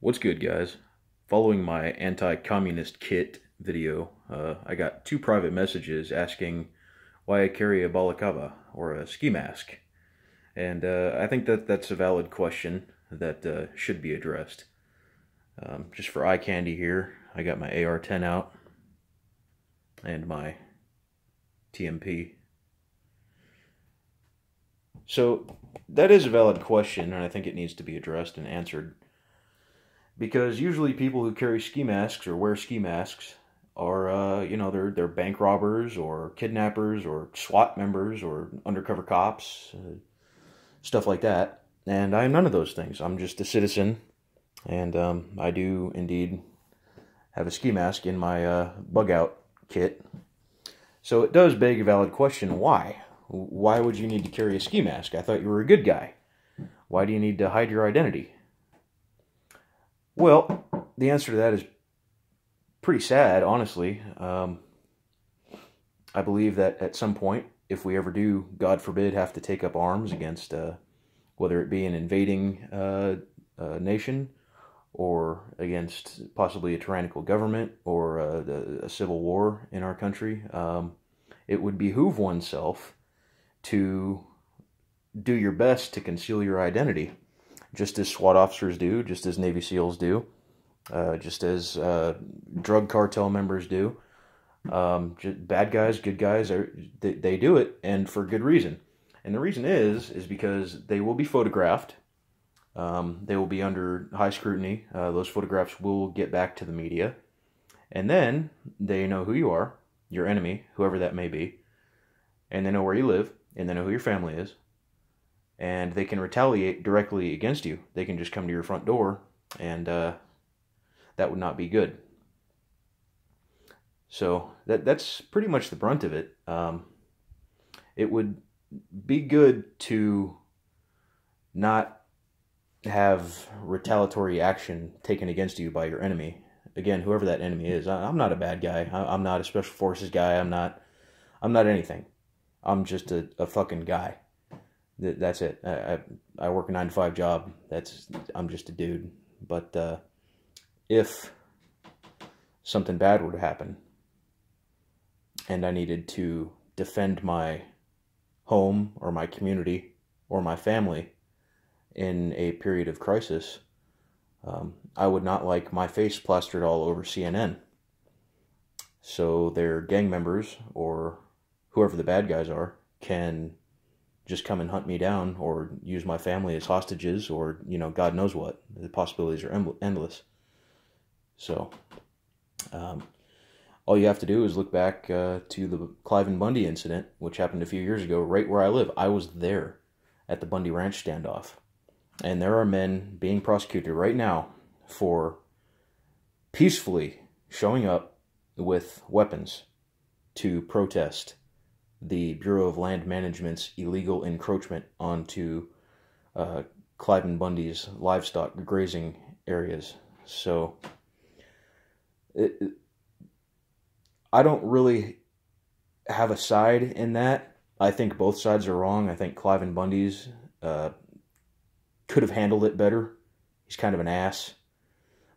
What's good, guys? Following my anti-communist kit video, I got two private messages asking why I carry a balaclava, or a ski mask. And I think that that's a valid question that should be addressed. Just for eye candy here, I got my AR-10 out and my TMP. So that is a valid question, and I think it needs to be addressed and answered. Because usually people who carry ski masks or wear ski masks are, they're bank robbers or kidnappers or SWAT members or undercover cops, stuff like that. And I am none of those things. I'm just a citizen, and I do indeed have a ski mask in my bug out kit. So it does beg a valid question: why? Why would you need to carry a ski mask? I thought you were a good guy. Why do you need to hide your identity? Well, the answer to that is pretty sad, honestly. I believe that at some point, if we ever do, God forbid, have to take up arms against, whether it be an invading nation, or against possibly a tyrannical government, or a civil war in our country, it would behoove oneself to do your best to conceal your identity. Just as SWAT officers do, just as Navy SEALs do, just as drug cartel members do. Bad guys, good guys, they do it, and for good reason. And the reason is because they will be photographed. They will be under high scrutiny. Those photographs will get back to the media. And then they know who you are, your enemy, whoever that may be. And they know where you live, and they know who your family is. And they can retaliate directly against you. They can just come to your front door, and that would not be good. So that's pretty much the brunt of it. It would be good to not have retaliatory action taken against you by your enemy. Again, whoever that enemy is. I'm not a bad guy. I'm not a special forces guy. I'm not anything. I'm just a fucking guy. That's it. I work a 9-to-5 job. I'm just a dude. But if something bad were to happen, and I needed to defend my home or my community or my family in a period of crisis, I would not like my face plastered all over CNN. So their gang members, or whoever the bad guys are, can just come and hunt me down, or use my family as hostages, or, God knows what. The possibilities are endless. So, all you have to do is look back to the Clive Bundy incident, which happened a few years ago, right where I live. I was there at the Bundy Ranch standoff. And there are men being prosecuted right now for peacefully showing up with weapons to protest the Bureau of Land Management's illegal encroachment onto Clive Bundy's livestock grazing areas. So, I don't really have a side in that. I think both sides are wrong. I think Clive Bundy's could have handled it better. He's kind of an ass.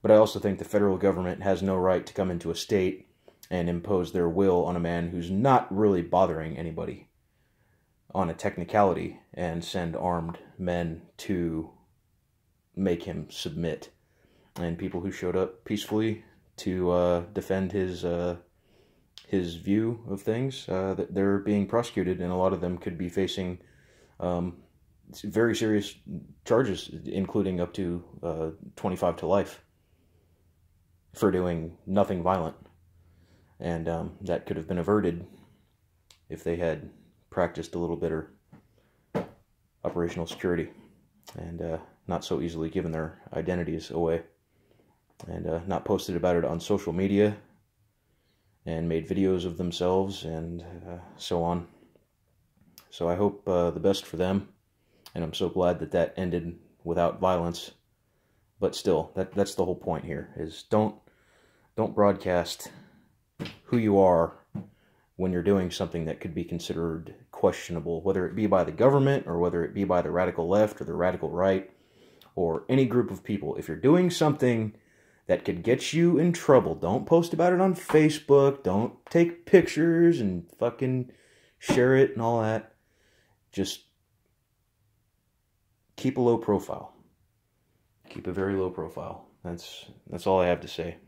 But I also think the federal government has no right to come into a state and impose their will on a man who's not really bothering anybody on a technicality, and send armed men to make him submit. And people who showed up peacefully to defend his view of things, that they're being prosecuted, and a lot of them could be facing very serious charges, including up to 25 to life, for doing nothing violent. And that could have been averted if they had practiced a little better operational security, and not so easily given their identities away, and not posted about it on social media, and made videos of themselves, and so on. So I hope the best for them, and I'm so glad that that ended without violence. But still, that's the whole point here, is don't broadcast who you are when you're doing something that could be considered questionable, whether it be by the government, or whether it be by the radical left or the radical right, or any group of people, if you're doing something that could get you in trouble, don't post about it on Facebook. Don't take pictures and fucking share it and all that. Just keep a low profile. Keep a very low profile. That's all I have to say.